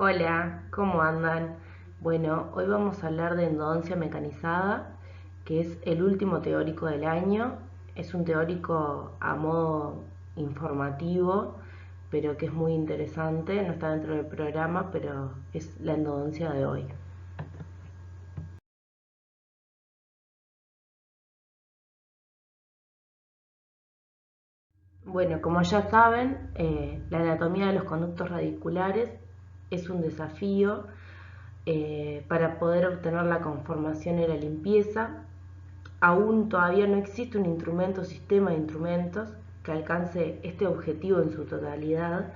Hola, ¿cómo andan? Bueno, hoy vamos a hablar de endodoncia mecanizada, que es el último teórico del año. Es un teórico a modo informativo, pero que es muy interesante. No está dentro del programa, pero es la endodoncia de hoy. Bueno, como ya saben, la anatomía de los conductos radiculares es un desafío para poder obtener la conformación y la limpieza. Aún todavía no existe un instrumento o sistema de instrumentos que alcance este objetivo en su totalidad,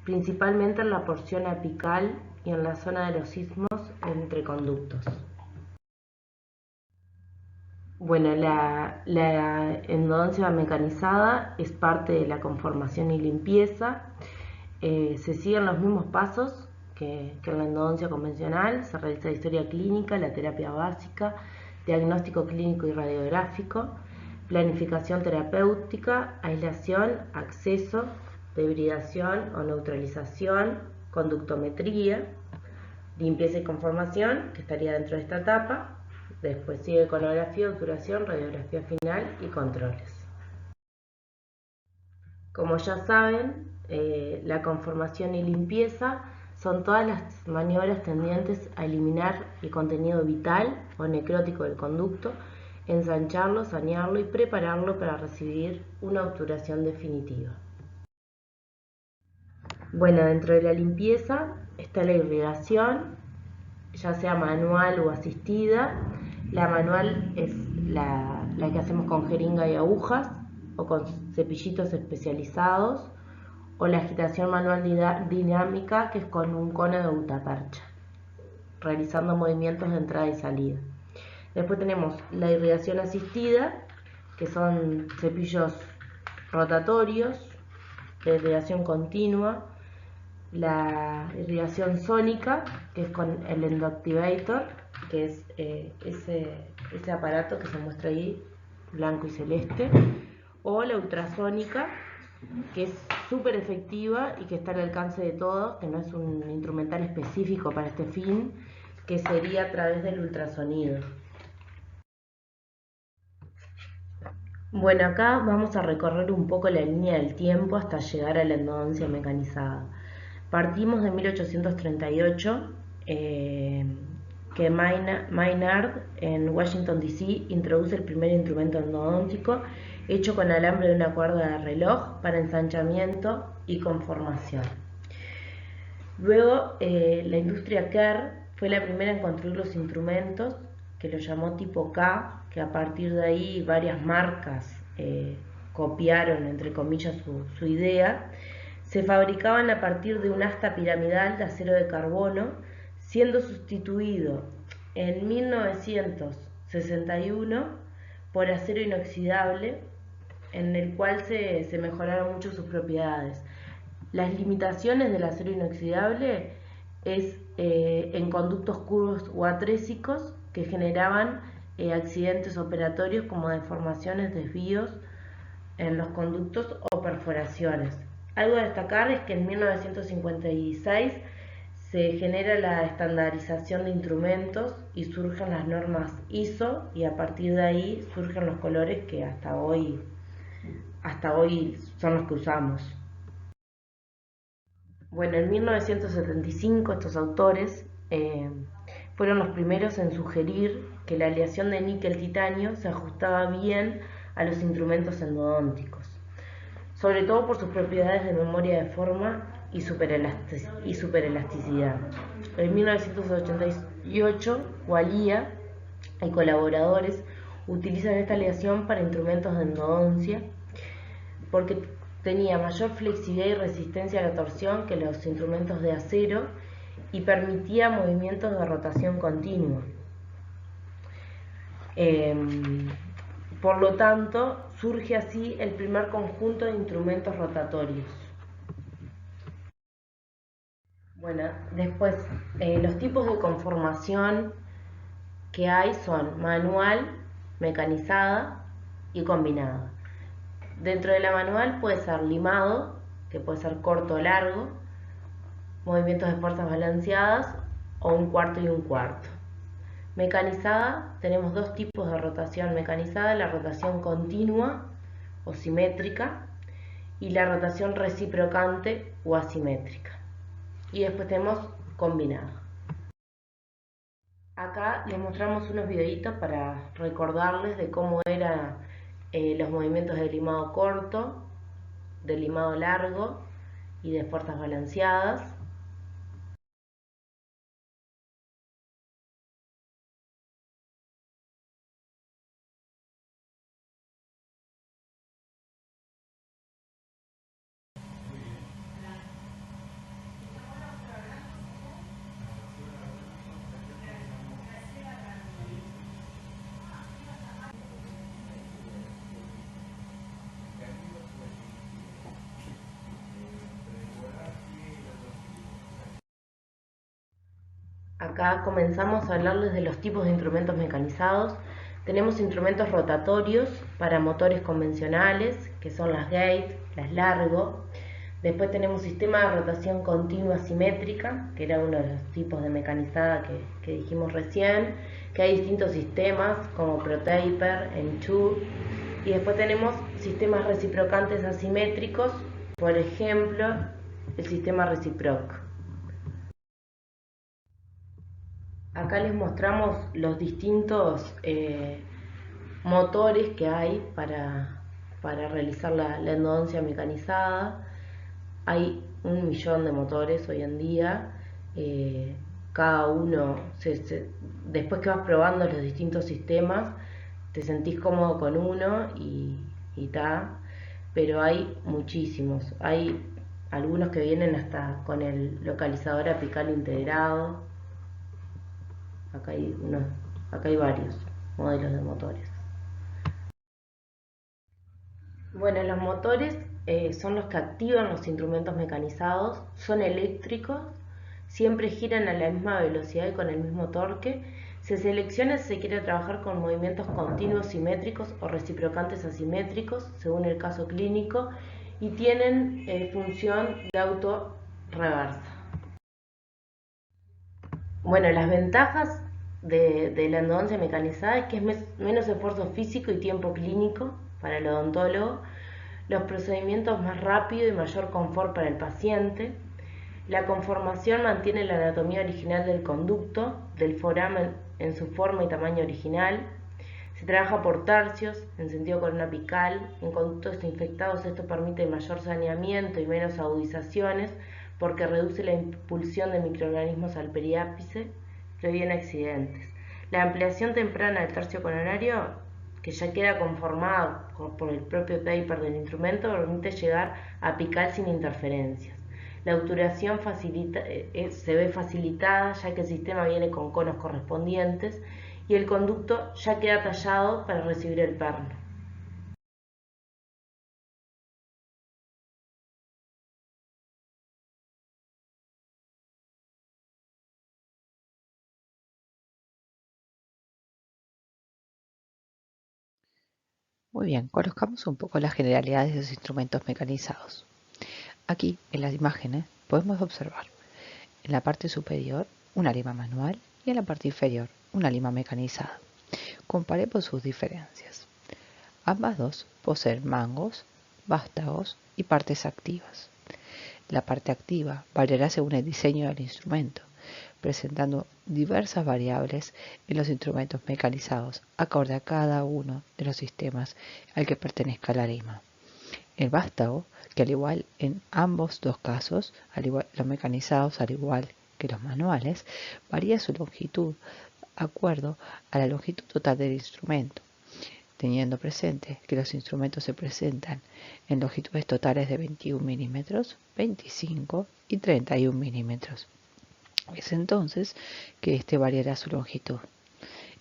principalmente en la porción apical y en la zona de los istmos entre conductos. Bueno, la endodoncia mecanizada es parte de la conformación y limpieza. Se siguen los mismos pasos que en la endodoncia convencional. Se realiza historia clínica, la terapia básica, diagnóstico clínico y radiográfico, planificación terapéutica, aislación, acceso, dehibridación o neutralización, conductometría, limpieza y conformación, que estaría dentro de esta etapa. Después sigue iconografía, obturación, radiografía final y controles. Como ya saben, la conformación y limpieza son todas las maniobras tendientes a eliminar el contenido vital o necrótico del conducto, ensancharlo, sanearlo y prepararlo para recibir una obturación definitiva. Bueno, dentro de la limpieza está la irrigación, ya sea manual o asistida. La manual es la que hacemos con jeringa y agujas o con cepillitos especializados, o la agitación manual dinámica, que es con un cono de gutapercha, realizando movimientos de entrada y salida. Después tenemos la irrigación asistida, que son cepillos rotatorios de irrigación continua, la irrigación sónica, que es con el Endoactivator, que es ese aparato que se muestra ahí, blanco y celeste, o la ultrasónica, que es súper efectiva y que está al alcance de todos, que no es un instrumental específico para este fin, que sería a través del ultrasonido. Bueno, acá vamos a recorrer un poco la línea del tiempo hasta llegar a la endodoncia mecanizada. Partimos de 1838, que Maynard en Washington DC introduce el primer instrumento endodóntico hecho con alambre de una cuerda de reloj para ensanchamiento y conformación. Luego, la industria Kerr fue la primera en construir los instrumentos, que lo llamó tipo K, que a partir de ahí varias marcas copiaron, entre comillas, su idea. Se fabricaban a partir de un asta piramidal de acero de carbono, siendo sustituido en 1961 por acero inoxidable, en el cual se mejoraron mucho sus propiedades. Las limitaciones del acero inoxidable es en conductos curvos o atrésicos que generaban accidentes operatorios como deformaciones, desvíos en los conductos o perforaciones. Algo a destacar es que en 1956 se genera la estandarización de instrumentos y surgen las normas ISO, y a partir de ahí surgen los colores que hasta hoy son los que usamos. Bueno, en 1975 estos autores fueron los primeros en sugerir que la aleación de níquel-titanio se ajustaba bien a los instrumentos endodónticos, sobre todo por sus propiedades de memoria de forma y superelasticidad. En 1988, Walia y colaboradores utilizan esta aleación para instrumentos de endodoncia porque tenía mayor flexibilidad y resistencia a la torsión que los instrumentos de acero y permitía movimientos de rotación continua. Por lo tanto, surge así el primer conjunto de instrumentos rotatorios. Bueno, después, los tipos de conformación que hay son manual, mecanizada y combinada. Dentro de la manual puede ser limado, que puede ser corto o largo, movimientos de fuerzas balanceadas o un cuarto y un cuarto. Mecanizada, tenemos dos tipos de rotación mecanizada, la rotación continua o simétrica y la rotación reciprocante o asimétrica. Y después tenemos combinada. Acá les mostramos unos videitos para recordarles de cómo eran los movimientos de limado corto, de limado largo y de fuerzas balanceadas. Acá comenzamos a hablarles de los tipos de instrumentos mecanizados. Tenemos instrumentos rotatorios para motores convencionales, que son las gate, las largo. Después tenemos sistema de rotación continua simétrica, que era uno de los tipos de mecanizada que dijimos recién, que hay distintos sistemas como ProTaper, Enture. Y después tenemos sistemas reciprocantes asimétricos, por ejemplo, el sistema Reciproc. Acá les mostramos los distintos motores que hay para realizar la endodoncia mecanizada. Hay 1 millón de motores hoy en día. Cada uno, después que vas probando los distintos sistemas, te sentís cómodo con uno y ta, pero hay muchísimos. Hay algunos que vienen hasta con el localizador apical integrado. Acá hay, acá hay varios modelos de motores. Bueno, los motores son los que activan los instrumentos mecanizados, son eléctricos, siempre giran a la misma velocidad y con el mismo torque. Se selecciona si se quiere trabajar con movimientos continuos simétricos o reciprocantes asimétricos, según el caso clínico, y tienen función de auto reversa. Bueno, las ventajas de la endodoncia mecanizada es que es menos esfuerzo físico y tiempo clínico para el odontólogo, los procedimientos más rápido y mayor confort para el paciente, la conformación mantiene la anatomía original del conducto, del foramen en su forma y tamaño original, se trabaja por tercios, en sentido corona apical, en conductos infectados esto permite mayor saneamiento y menos agudizaciones porque reduce la impulsión de microorganismos al periápice, previene accidentes. La ampliación temprana del tercio coronario, que ya queda conformada por el propio taper del instrumento, permite llegar a apical sin interferencias. La obturación se ve facilitada ya que el sistema viene con conos correspondientes y el conducto ya queda tallado para recibir el perno. Muy bien, conozcamos un poco las generalidades de los instrumentos mecanizados. Aquí, en las imágenes, podemos observar en la parte superior una lima manual y en la parte inferior una lima mecanizada. Comparemos sus diferencias. Ambas dos poseen mangos, vástagos y partes activas. La parte activa variará según el diseño del instrumento, presentando diversas variables en los instrumentos mecanizados, acorde a cada uno de los sistemas al que pertenezca la lima. El vástago, que al igual en ambos dos casos, los mecanizados al igual que los manuales, varía su longitud de acuerdo a la longitud total del instrumento, teniendo presente que los instrumentos se presentan en longitudes totales de 21 milímetros, 25 y 31 milímetros. Es entonces que este variará su longitud.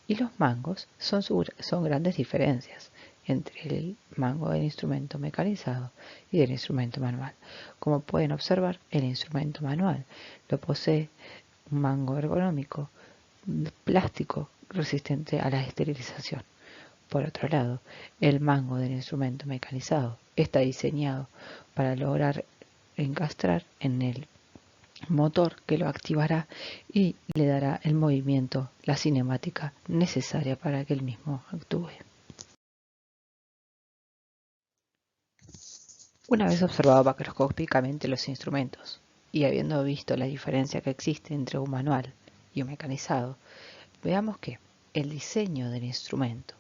Y los mangos son grandes diferencias entre el mango del instrumento mecanizado y del instrumento manual. Como pueden observar, el instrumento manual lo posee un mango ergonómico plástico resistente a la esterilización. Por otro lado, el mango del instrumento mecanizado está diseñado para lograr encastrar en el motor que lo activará y le dará el movimiento, la cinemática necesaria para que el mismo actúe. Una vez observado macroscópicamente los instrumentos y habiendo visto la diferencia que existe entre un manual y un mecanizado, veamos que el diseño del instrumento,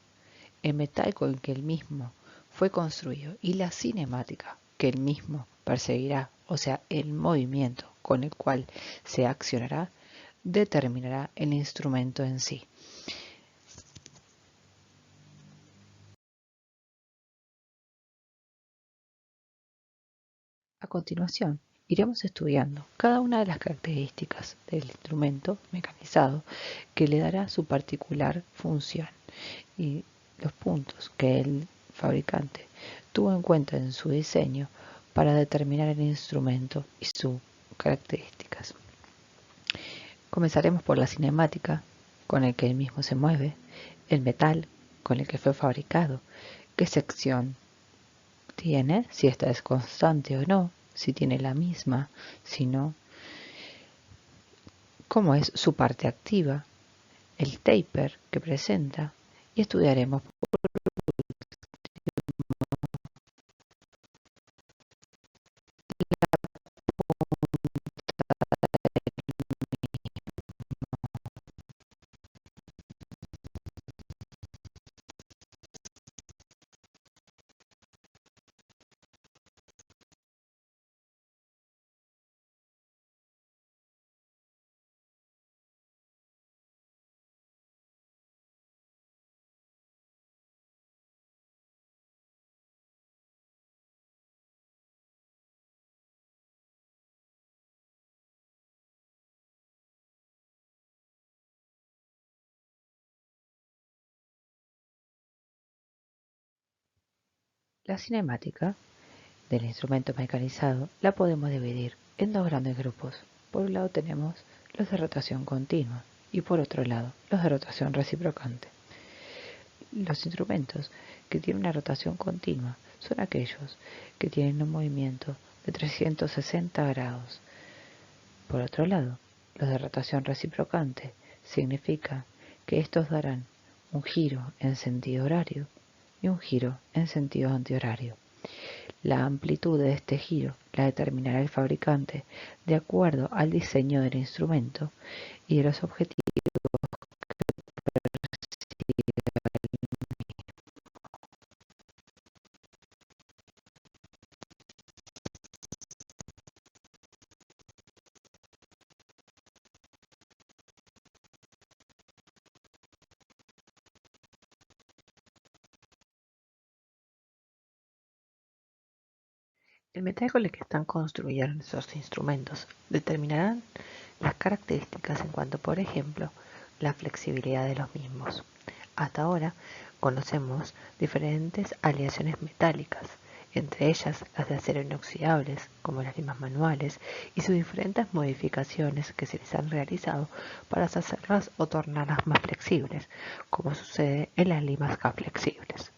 el metal con el que el mismo fue construido y la cinemática que el mismo perseguirá, o sea, el movimiento con el cual se accionará, determinará el instrumento en sí. A continuación, iremos estudiando cada una de las características del instrumento mecanizado que le dará su particular función y los puntos que el fabricante tuvo en cuenta en su diseño para determinar el instrumento y sus características. Comenzaremos por la cinemática con el que el mismo se mueve, el metal con el que fue fabricado, qué sección tiene, si esta es constante o no, si tiene la misma, si no, cómo es su parte activa, el taper que presenta y estudiaremos la cinemática del instrumento mecanizado. La podemos dividir en dos grandes grupos. Por un lado tenemos los de rotación continua y por otro lado los de rotación reciprocante. Los instrumentos que tienen una rotación continua son aquellos que tienen un movimiento de 360 grados. Por otro lado, los de rotación reciprocante significa que estos darán un giro en sentido horario y un giro en sentido antihorario. La amplitud de este giro la determinará el fabricante de acuerdo al diseño del instrumento y de los objetivos. El metal con el que están construidos nuestros instrumentos determinarán las características en cuanto, por ejemplo, la flexibilidad de los mismos. Hasta ahora conocemos diferentes aleaciones metálicas, entre ellas las de acero inoxidables, como las limas manuales, y sus diferentes modificaciones que se les han realizado para hacerlas o tornarlas más flexibles, como sucede en las limas K flexibles.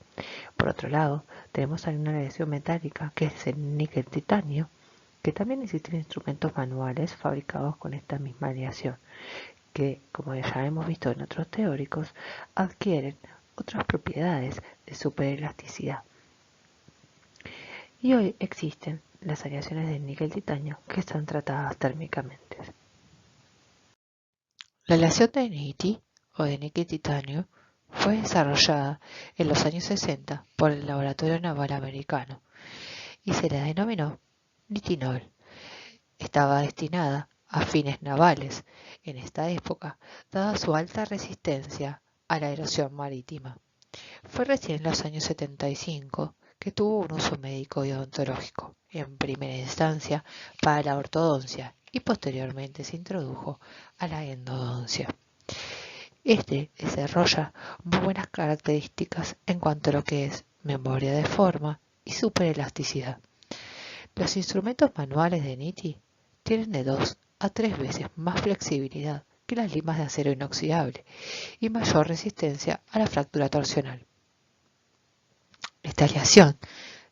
Por otro lado, tenemos una aleación metálica que es el níquel titanio, que también existen instrumentos manuales fabricados con esta misma aleación, que, como ya hemos visto en otros teóricos, adquieren otras propiedades de superelasticidad. Y hoy existen las aleaciones de níquel titanio que están tratadas térmicamente. La aleación de niti o de níquel titanio fue desarrollada en los años 60 por el Laboratorio Naval Americano y se la denominó nitinol. Estaba destinada a fines navales en esta época, dada su alta resistencia a la erosión marítima. Fue recién en los años 75 que tuvo un uso médico y odontológico, en primera instancia para la ortodoncia y posteriormente se introdujo a la endodoncia. Este desarrolla muy buenas características en cuanto a lo que es memoria de forma y superelasticidad. Los instrumentos manuales de NITI tienen de 2 a 3 veces más flexibilidad que las limas de acero inoxidable y mayor resistencia a la fractura torsional. Esta aleación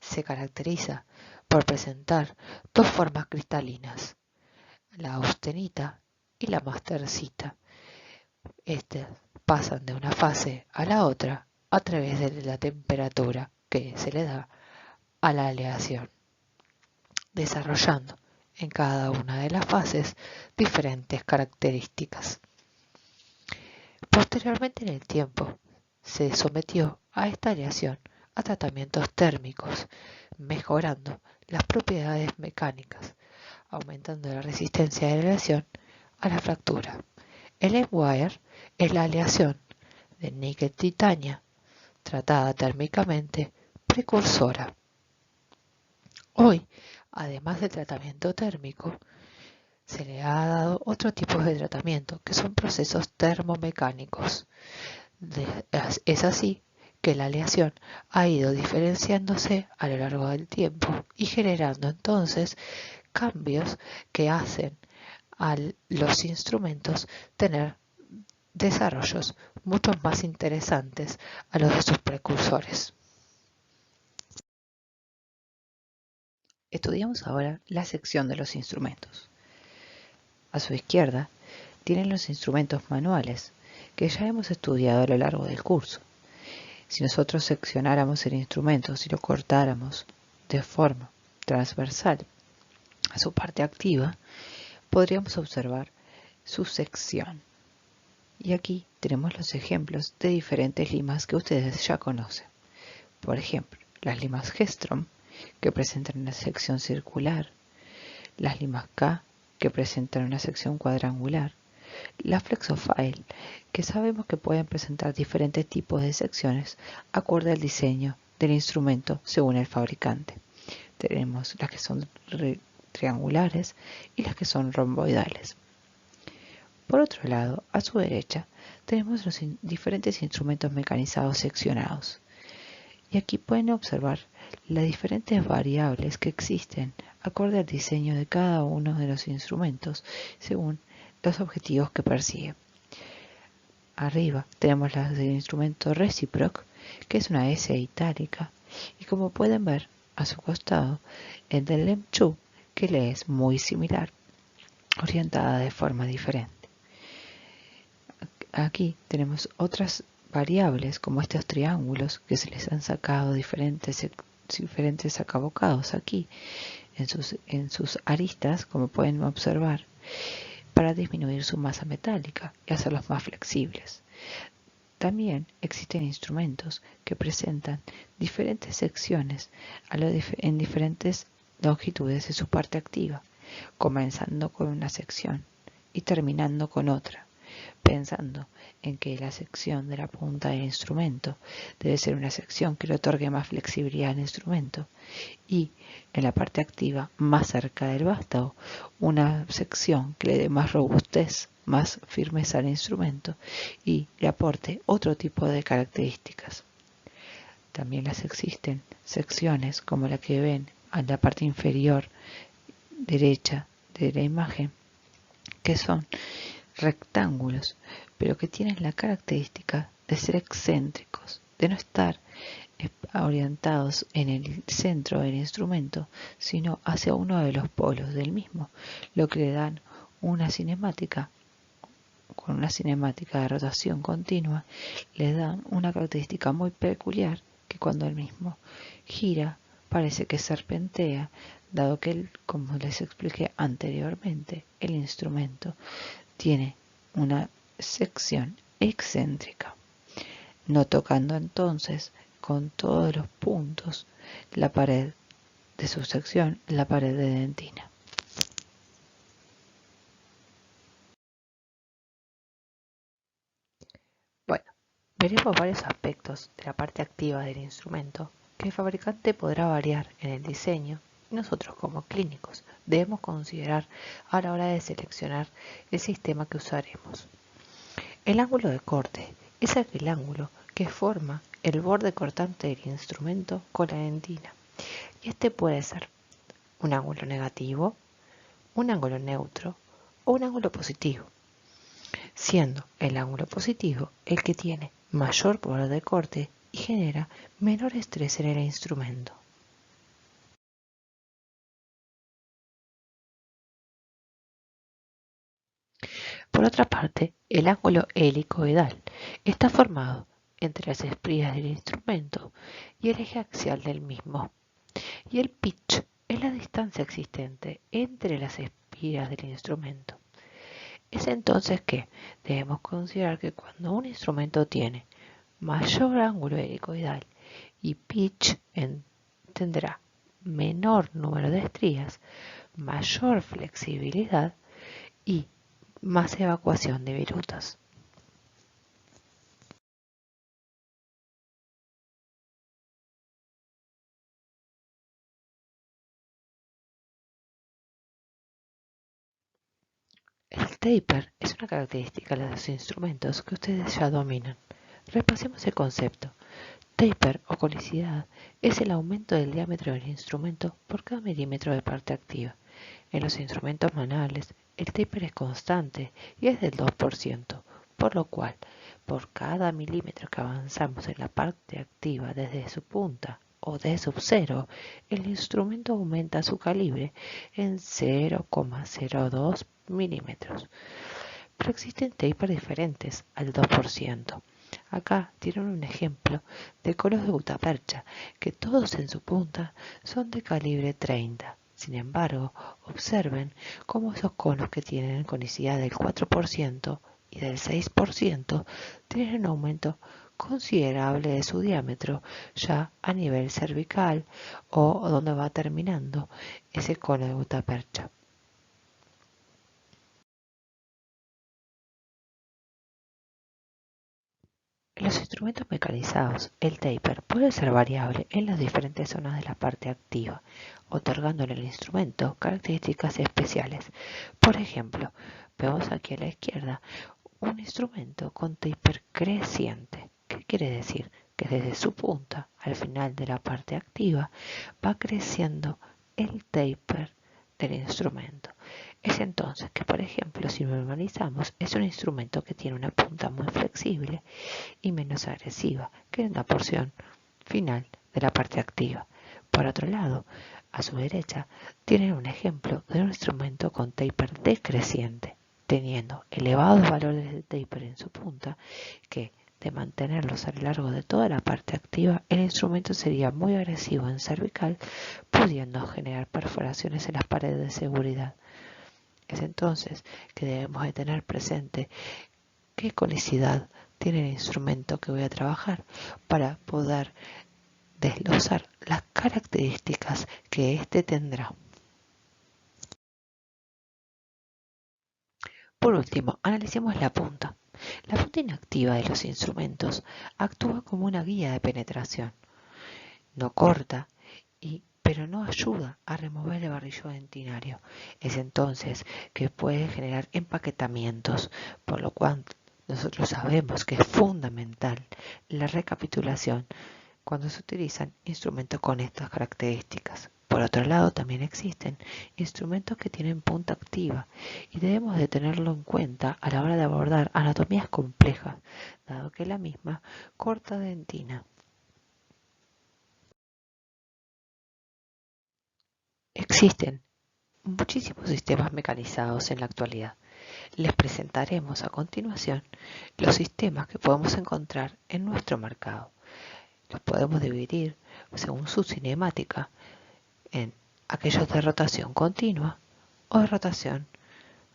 se caracteriza por presentar dos formas cristalinas, la austenita y la mastercita. Pasan de una fase a la otra a través de la temperatura que se le da a la aleación, desarrollando en cada una de las fases diferentes características. Posteriormente en el tiempo se sometió a esta aleación a tratamientos térmicos, mejorando las propiedades mecánicas, aumentando la resistencia de la aleación a la fractura. El M-Wire es la aleación de níquel-titania tratada térmicamente precursora. Hoy, además del tratamiento térmico, se le ha dado otro tipo de tratamiento que son procesos termomecánicos. Es así que la aleación ha ido diferenciándose a lo largo del tiempo y generando entonces cambios que hacen a los instrumentos tener desarrollos mucho más interesantes a los de sus precursores. Estudiamos ahora la sección de los instrumentos. A su izquierda tienen los instrumentos manuales, que ya hemos estudiado a lo largo del curso. Si nosotros seccionáramos el instrumento, si lo cortáramos de forma transversal a su parte activa, podríamos observar su sección. Y aquí tenemos los ejemplos de diferentes limas que ustedes ya conocen. Por ejemplo, las limas Gestrom, que presentan una sección circular, las limas K, que presentan una sección cuadrangular, la Flexofile, que sabemos que pueden presentar diferentes tipos de secciones acorde al diseño del instrumento según el fabricante. Tenemos las que son triangulares y las que son romboidales. Por otro lado, a su derecha, tenemos los diferentes instrumentos mecanizados seccionados. Y aquí pueden observar las diferentes variables que existen acorde al diseño de cada uno de los instrumentos según los objetivos que persigue. Arriba tenemos las del instrumento Reciproc, que es una S itálica, y como pueden ver a su costado el del LEM2, que le es muy similar, orientada de forma diferente. Aquí tenemos otras variables como estos triángulos que se les han sacado diferentes acabocados aquí en sus aristas, como pueden observar, para disminuir su masa metálica y hacerlos más flexibles. También existen instrumentos que presentan diferentes secciones en diferentes longitudes de su parte activa, comenzando con una sección y terminando con otra, pensando en que la sección de la punta del instrumento debe ser una sección que le otorgue más flexibilidad al instrumento y en la parte activa más cerca del vástago una sección que le dé más robustez, más firmeza al instrumento y le aporte otro tipo de características. También existen secciones como la que ven en la parte inferior derecha de la imagen, que son rectángulos, pero que tienen la característica de ser excéntricos, de no estar orientados en el centro del instrumento, sino hacia uno de los polos del mismo, lo que le dan una cinemática, con una cinemática de rotación continua, le dan una característica muy peculiar que cuando el mismo gira parece que serpentea, dado que, como les expliqué anteriormente, el instrumento tiene una sección excéntrica, no tocando entonces con todos los puntos la pared de su sección, la pared de dentina. Bueno, veremos varios aspectos de la parte activa del instrumento que el fabricante podrá variar en el diseño y nosotros como clínicos debemos considerar a la hora de seleccionar el sistema que usaremos. El ángulo de corte es aquel ángulo que forma el borde cortante del instrumento con la dentina, y este puede ser un ángulo negativo, un ángulo neutro o un ángulo positivo, siendo el ángulo positivo el que tiene mayor borde de corte y genera menor estrés en el instrumento. Por otra parte, el ángulo helicoidal está formado entre las esprías del instrumento y el eje axial del mismo. Y el pitch es la distancia existente entre las espías del instrumento. Es entonces que debemos considerar que cuando un instrumento tiene mayor ángulo helicoidal y pitch tendrá menor número de estrías, mayor flexibilidad y más evacuación de virutas. El taper es una característica de los instrumentos que ustedes ya dominan. Repasemos el concepto. Taper o conicidad es el aumento del diámetro del instrumento por cada milímetro de parte activa. En los instrumentos manuales, el taper es constante y es del 2%, por lo cual, por cada milímetro que avanzamos en la parte activa desde su punta o de sub 0, el instrumento aumenta su calibre en 0,02 milímetros. Pero existen tapers diferentes al 2%. Acá tienen un ejemplo de conos de gutapercha, que todos en su punta son de calibre 30. Sin embargo, observen cómo esos conos que tienen conicidad del 4% y del 6% tienen un aumento considerable de su diámetro ya a nivel cervical o donde va terminando ese cono de gutapercha. En los instrumentos mecanizados, el taper puede ser variable en las diferentes zonas de la parte activa, otorgándole al instrumento características especiales. Por ejemplo, vemos aquí a la izquierda un instrumento con taper creciente. ¿Qué quiere decir? Que desde su punta al final de la parte activa va creciendo el taper del instrumento. Es entonces que, por ejemplo, si normalizamos, es un instrumento que tiene una punta muy flexible y menos agresiva que en la porción final de la parte activa. Por otro lado, a su derecha, tienen un ejemplo de un instrumento con taper decreciente, teniendo elevados valores de taper en su punta, que de mantenerlos a lo largo de toda la parte activa, el instrumento sería muy agresivo en cervical, pudiendo generar perforaciones en las paredes de seguridad. Es entonces que debemos de tener presente qué conicidad tiene el instrumento que voy a trabajar para poder desglosar las características que éste tendrá. Por último, analicemos la punta. La punta inactiva de los instrumentos actúa como una guía de penetración. No corta, pero no ayuda a remover el barrillo dentinario. Es entonces que puede generar empaquetamientos, por lo cual nosotros sabemos que es fundamental la recapitulación cuando se utilizan instrumentos con estas características. Por otro lado, también existen instrumentos que tienen punta activa y debemos de tenerlo en cuenta a la hora de abordar anatomías complejas, dado que la misma corta dentina. Existen muchísimos sistemas mecanizados en la actualidad. Les presentaremos a continuación los sistemas que podemos encontrar en nuestro mercado. Los podemos dividir según su cinemática en aquellos de rotación continua o de rotación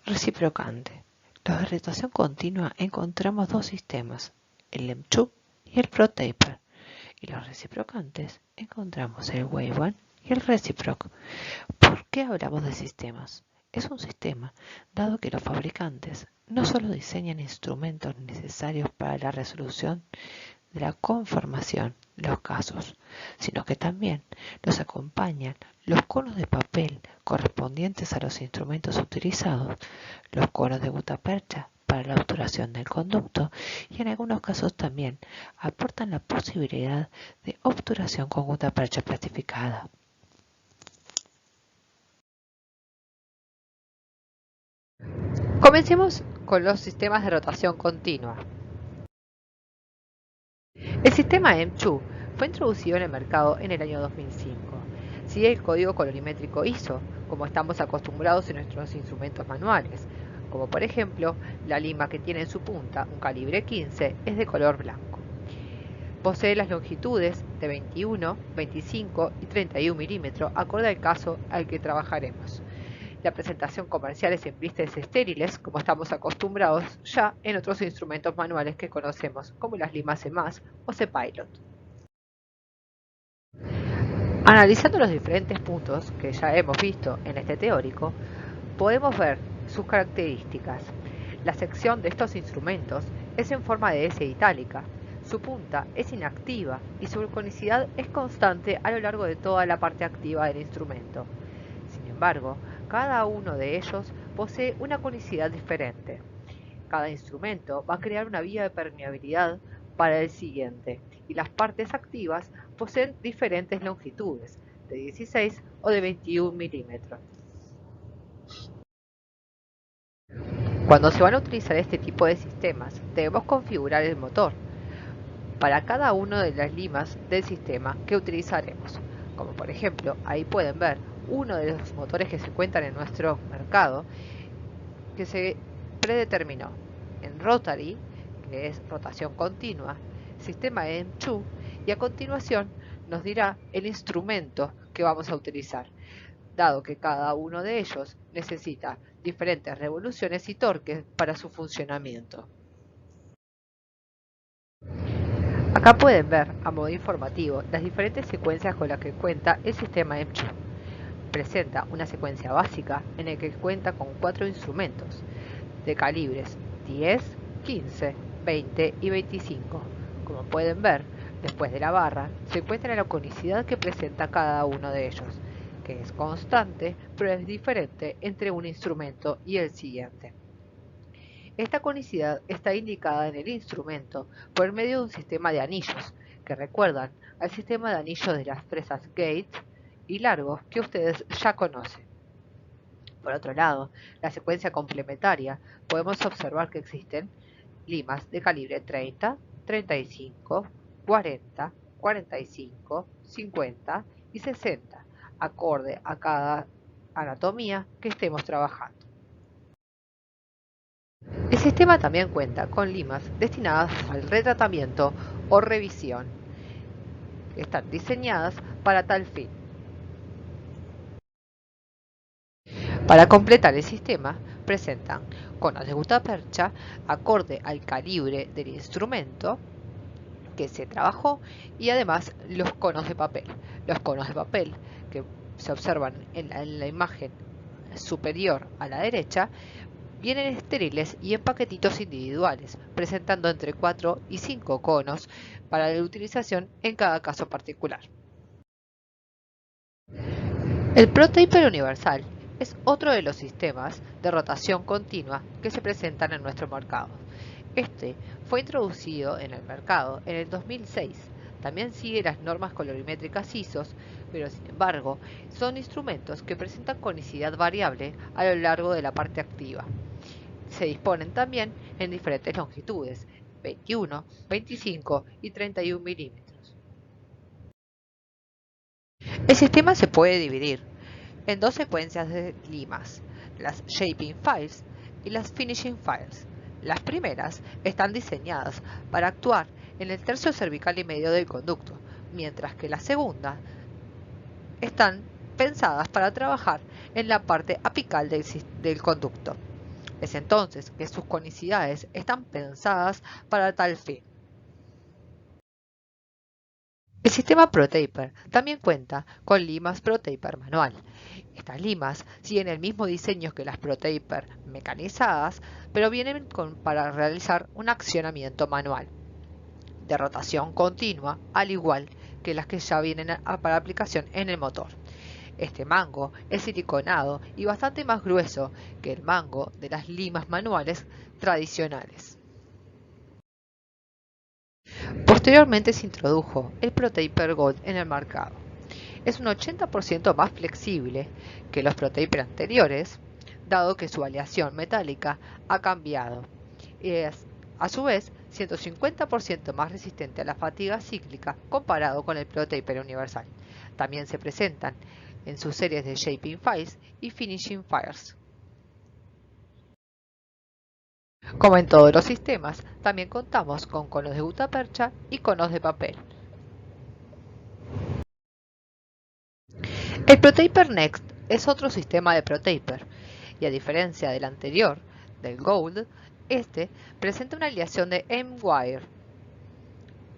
reciprocante. Los de rotación continua encontramos dos sistemas, el LEM2 y el ProTaper, y los reciprocantes encontramos el Wave One y el Reciproc. ¿Por qué hablamos de sistemas? Es un sistema, dado que los fabricantes no solo diseñan instrumentos necesarios para la resolución de la conformación de los casos, sino que también nos acompañan los conos de papel correspondientes a los instrumentos utilizados, los conos de gutapercha para la obturación del conducto y en algunos casos también aportan la posibilidad de obturación con gutapercha plastificada. Comencemos con los sistemas de rotación continua. El sistema M2 fue introducido en el mercado en el año 2005. Sigue el código colorimétrico ISO, como estamos acostumbrados en nuestros instrumentos manuales. como por ejemplo la lima que tiene en su punta un calibre 15 es de color blanco. Posee las longitudes de 21, 25 y 31 milímetros acorde al caso al que trabajaremos. La presentación comercial es en blisteres estériles, como estamos acostumbrados ya en otros instrumentos manuales que conocemos, como las limas C+, o C-Pilot. Analizando los diferentes puntos que ya hemos visto en este teórico, podemos ver sus características. La sección de estos instrumentos es en forma de S itálica, su punta es inactiva y su conicidad es constante a lo largo de toda la parte activa del instrumento. Sin embargo, cada uno de ellos posee una conicidad diferente. Cada instrumento va a crear una vía de permeabilidad para el siguiente, y las partes activas poseen diferentes longitudes, de 16 o de 21 milímetros. Cuando se van a utilizar este tipo de sistemas, debemos configurar el motor para cada una de las limas del sistema que utilizaremos. Como por ejemplo, ahí pueden ver uno de los motores que se encuentran en nuestro mercado que se predeterminó en Rotary, que es rotación continua, sistema M2, y a continuación nos dirá el instrumento que vamos a utilizar, dado que cada uno de ellos necesita diferentes revoluciones y torques para su funcionamiento. Acá pueden ver, a modo informativo, las diferentes secuencias con las que cuenta el sistema M2. Presenta una secuencia básica en la que cuenta con 4 instrumentos de calibres 10, 15, 20 y 25. Como pueden ver, después de la barra se encuentra la conicidad que presenta cada uno de ellos, que es constante pero es diferente entre un instrumento y el siguiente. Esta conicidad está indicada en el instrumento por medio de un sistema de anillos, que recuerdan al sistema de anillos de las fresas Gates y largos que ustedes ya conocen. Por otro lado, la secuencia complementaria, podemos observar que existen limas de calibre 30, 35, 40, 45, 50 y 60, acorde a cada anatomía que estemos trabajando. El sistema también cuenta con limas destinadas al retratamiento o revisión, que están diseñadas para tal fin. Para completar el sistema, presentan conos de gutapercha acorde al calibre del instrumento que se trabajó y además los conos de papel. Los conos de papel que se observan en la imagen superior a la derecha vienen estériles y en paquetitos individuales, presentando entre 4 y 5 conos para la utilización en cada caso particular. El ProTaper universal es otro de los sistemas de rotación continua que se presentan en nuestro mercado. Este fue introducido en el mercado en el 2006. También sigue las normas colorimétricas ISO, pero sin embargo son instrumentos que presentan conicidad variable a lo largo de la parte activa. Se disponen también en diferentes longitudes, 21, 25 y 31 milímetros. El sistema se puede dividir en dos secuencias de limas, las Shaping Files y las Finishing Files. Las primeras están diseñadas para actuar en el tercio cervical y medio del conducto, mientras que las segundas están pensadas para trabajar en la parte apical del conducto. Es entonces que sus conicidades están pensadas para tal fin. El sistema ProTaper también cuenta con limas ProTaper manual. Estas limas siguen el mismo diseño que las ProTaper mecanizadas, pero vienen para realizar un accionamiento manual de rotación continua, al igual que las que ya vienen para aplicación en el motor. Este mango es siliconado y bastante más grueso que el mango de las limas manuales tradicionales. Posteriormente se introdujo el ProTaper Gold en el mercado. Es un 80% más flexible que los ProTaper anteriores, dado que su aleación metálica ha cambiado. Y es, a su vez, 150% más resistente a la fatiga cíclica comparado con el ProTaper universal. También se presentan en sus series de Shaping Files y Finishing Files. Como en todos los sistemas, también contamos con conos de gutapercha y conos de papel. El ProTaper Next es otro sistema de ProTaper, y a diferencia del anterior, del Gold, este presenta una aleación de M-Wire.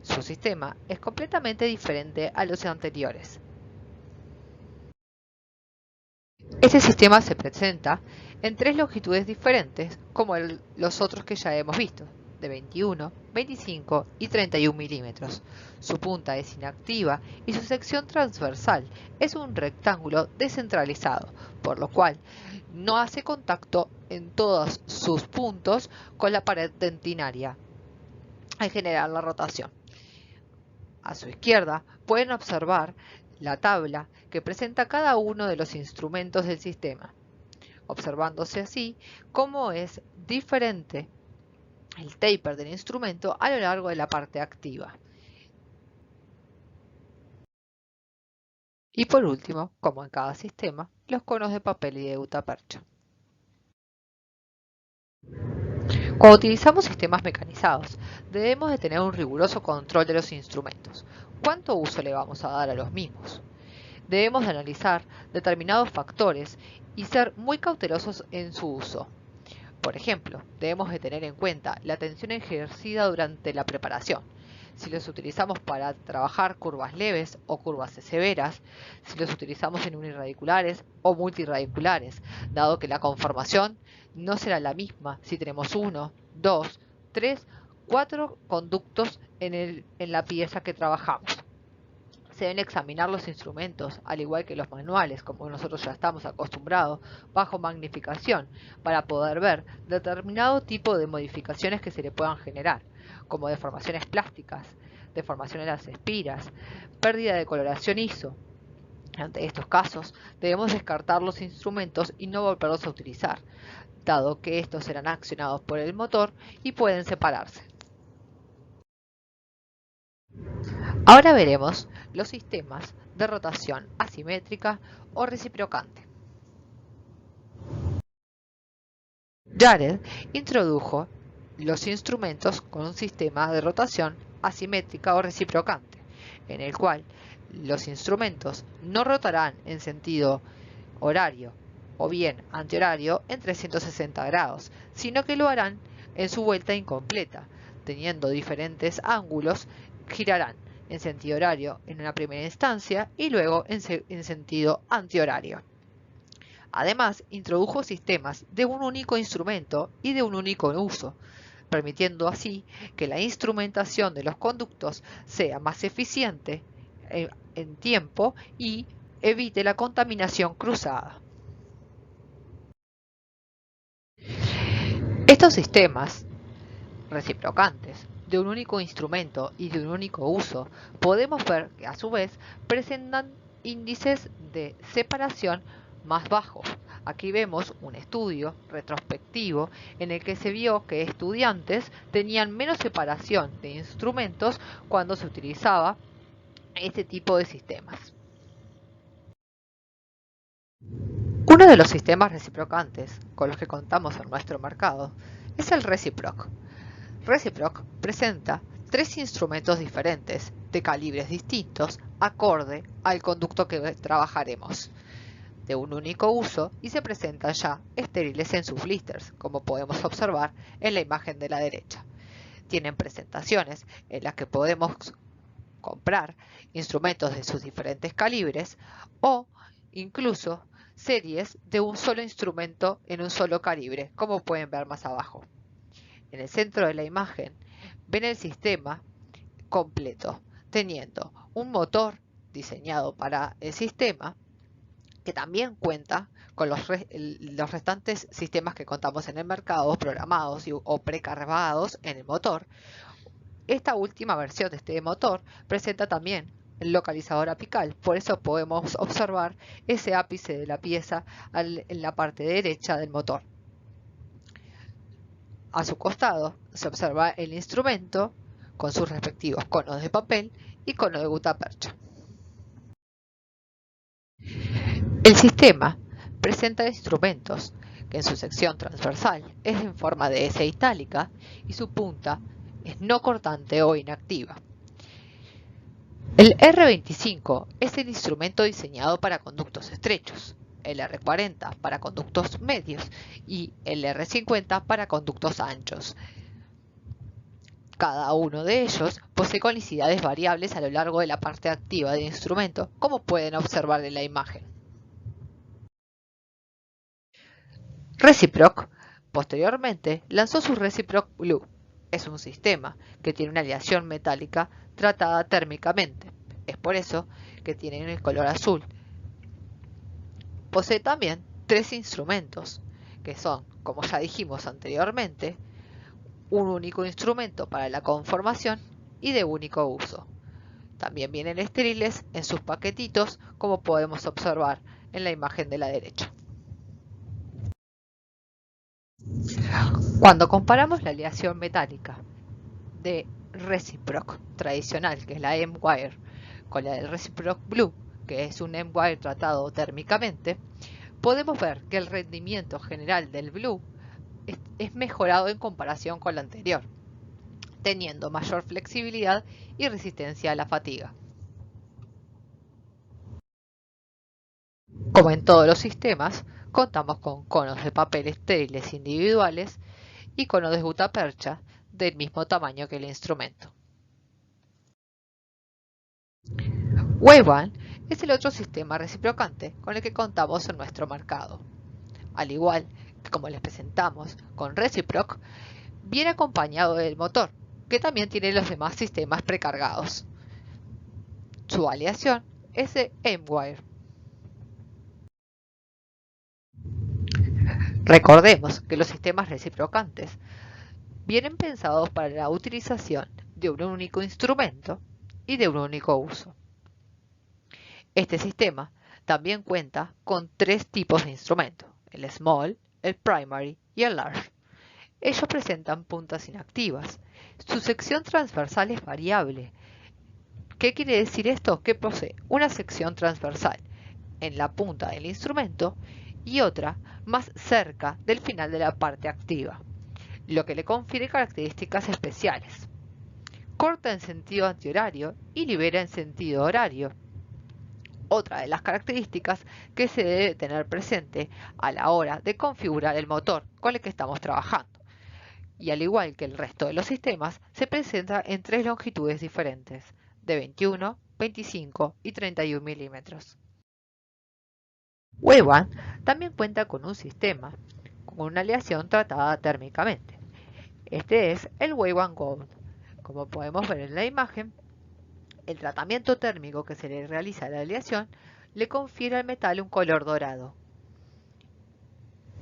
Su sistema es completamente diferente a los anteriores. Este sistema se presenta en tres longitudes diferentes, como los otros que ya hemos visto, de 21, 25 y 31 milímetros. Su punta es inactiva y su sección transversal es un rectángulo descentralizado, por lo cual no hace contacto en todos sus puntos con la pared dentinaria al generar la rotación. A su izquierda pueden observar la tabla que presenta cada uno de los instrumentos del sistema, observándose así cómo es diferente el taper del instrumento a lo largo de la parte activa. Y por último, como en cada sistema, los conos de papel y de gutapercha. Cuando utilizamos sistemas mecanizados, debemos de tener un riguroso control de los instrumentos. ¿Cuánto uso le vamos a dar a los mismos? Debemos de analizar determinados factores y ser muy cautelosos en su uso. Por ejemplo, debemos de tener en cuenta la tensión ejercida durante la preparación, si los utilizamos para trabajar curvas leves o curvas severas, si los utilizamos en unirradiculares o multirradiculares, dado que la conformación no será la misma si tenemos 1, 2, 3, 4 conductos en la pieza que trabajamos. Se deben examinar los instrumentos, al igual que los manuales, como nosotros ya estamos acostumbrados, bajo magnificación, para poder ver determinado tipo de modificaciones que se le puedan generar, como deformaciones plásticas, deformación en las espiras, pérdida de coloración ISO. Ante estos casos, debemos descartar los instrumentos y no volverlos a utilizar, dado que estos serán accionados por el motor y pueden separarse. Ahora veremos los sistemas de rotación asimétrica o reciprocante. Jared introdujo los instrumentos con un sistema de rotación asimétrica o reciprocante, en el cual los instrumentos no rotarán en sentido horario o bien antihorario en 360 grados, sino que lo harán en su vuelta incompleta, teniendo diferentes ángulos, girarán en sentido horario en una primera instancia y luego en sentido antihorario. Además, introdujo sistemas de un único instrumento y de un único uso, permitiendo así que la instrumentación de los conductos sea más eficiente en tiempo y evite la contaminación cruzada. Estos sistemas reciprocantes de un único instrumento y de un único uso, podemos ver que a su vez presentan índices de separación más bajos. Aquí vemos un estudio retrospectivo en el que se vio que estudiantes tenían menos separación de instrumentos cuando se utilizaba este tipo de sistemas. Uno de los sistemas reciprocantes con los que contamos en nuestro mercado es el Reciproc. Reciproc presenta tres instrumentos diferentes de calibres distintos acorde al conducto que trabajaremos, de un único uso, y se presentan ya estériles en sus blisters, como podemos observar en la imagen de la derecha. Tienen presentaciones en las que podemos comprar instrumentos de sus diferentes calibres o incluso series de un solo instrumento en un solo calibre, como pueden ver más abajo. En el centro de la imagen ven el sistema completo, teniendo un motor diseñado para el sistema, que también cuenta con los restantes sistemas que contamos en el mercado, programados o precargados en el motor. Esta última versión de este motor presenta también el localizador apical, por eso podemos observar ese ápice de la pieza en la parte derecha del motor. A su costado se observa el instrumento con sus respectivos conos de papel y cono de gutapercha. El sistema presenta instrumentos que en su sección transversal es en forma de S itálica y su punta es no cortante o inactiva. El R25 es el instrumento diseñado para conductos estrechos, el R40 para conductos medios y el R50 para conductos anchos. Cada uno de ellos posee conicidades variables a lo largo de la parte activa del instrumento, como pueden observar en la imagen. Reciproc, posteriormente, lanzó su Reciproc Blue. Es un sistema que tiene una aleación metálica tratada térmicamente. Es por eso que tiene el color azul. Posee también 3 instrumentos, que son, como ya dijimos anteriormente, un único instrumento para la conformación y de único uso. También vienen estériles en sus paquetitos, como podemos observar en la imagen de la derecha. Cuando comparamos la aleación metálica de Reciproc tradicional, que es la M-Wire, con la del Reciproc Blue, que es un M-Wire tratado térmicamente, podemos ver que el rendimiento general del Blue es mejorado en comparación con la anterior, teniendo mayor flexibilidad y resistencia a la fatiga. Como en todos los sistemas, contamos con conos de papel estériles individuales y conos de gutapercha del mismo tamaño que el instrumento. Wave-One es el otro sistema reciprocante con el que contamos en nuestro mercado. Al igual que como les presentamos con Reciproc, viene acompañado del motor, que también tiene los demás sistemas precargados. Su aleación es de M-Wire. Recordemos que los sistemas reciprocantes vienen pensados para la utilización de un único instrumento y de un único uso. Este sistema también cuenta con 3 tipos de instrumentos, el Small, el Primary y el Large. Ellos presentan puntas inactivas. Su sección transversal es variable. ¿Qué quiere decir esto? Que posee una sección transversal en la punta del instrumento y otra más cerca del final de la parte activa, lo que le confiere características especiales. Corta en sentido antihorario y libera en sentido horario. Otra de las características que se debe tener presente a la hora de configurar el motor con el que estamos trabajando. Y al igual que el resto de los sistemas, se presenta en 3 longitudes diferentes, de 21, 25 y 31 milímetros. Wave-One también cuenta con un sistema con una aleación tratada térmicamente. Este es el Wave-One Gold. Como podemos ver en la imagen, el tratamiento térmico que se le realiza a la aleación le confiere al metal un color dorado.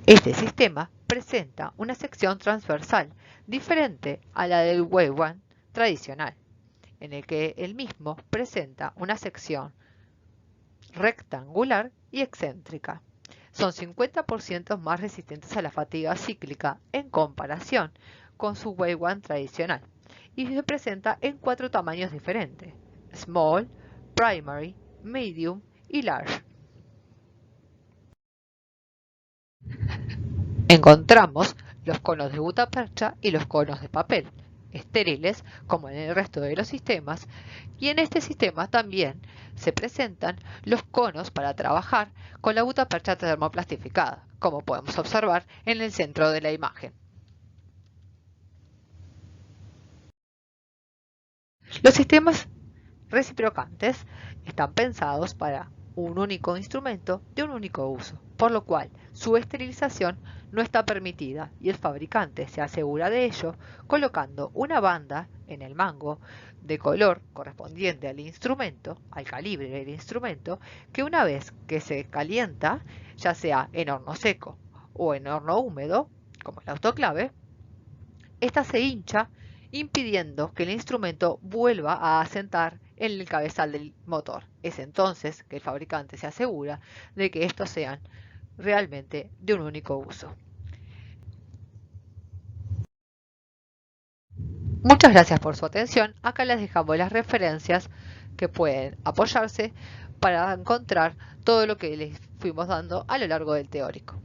Este sistema presenta una sección transversal diferente a la del Wave-One tradicional, en el que el mismo presenta una sección rectangular y excéntrica. Son 50% más resistentes a la fatiga cíclica en comparación con su Wave-One tradicional y se presenta en 4 tamaños diferentes: Small, Primary, Medium y Large. Encontramos los conos de gutapercha y los conos de papel, estériles como en el resto de los sistemas, y en este sistema también se presentan los conos para trabajar con la gutapercha termoplastificada, como podemos observar en el centro de la imagen. Los sistemas reciprocantes están pensados para un único instrumento de un único uso, por lo cual su esterilización no está permitida y el fabricante se asegura de ello colocando una banda en el mango de color correspondiente al instrumento, al calibre del instrumento, que una vez que se calienta, ya sea en horno seco o en horno húmedo, como el autoclave, esta se hincha impidiendo que el instrumento vuelva a asentar en el cabezal del motor. Es entonces que el fabricante se asegura de que estos sean realmente de un único uso. Muchas gracias por su atención. Acá les dejamos las referencias que pueden apoyarse para encontrar todo lo que les fuimos dando a lo largo del teórico.